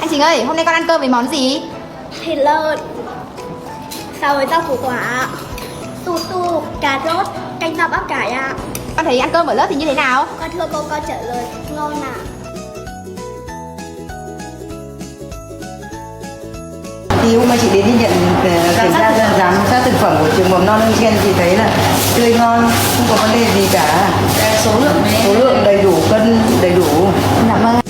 Anh Chính ơi, hôm nay con ăn cơm với món gì? Thịt lợn, xào với rau củ quả, su su, cà rốt, canh rau bắp cải ạ. Con thấy ăn cơm ở lớp thì như thế nào? Con thưa cô trả lời ngon ạ. Thì hôm nay chị đến đi nhận kiểm tra giám sát thực phẩm của trường mầm non Hưng Yên, chị thấy là tươi ngon, không có vấn đề gì cả. Số lượng đầy đủ, cân đầy đủ. Cảm ơn.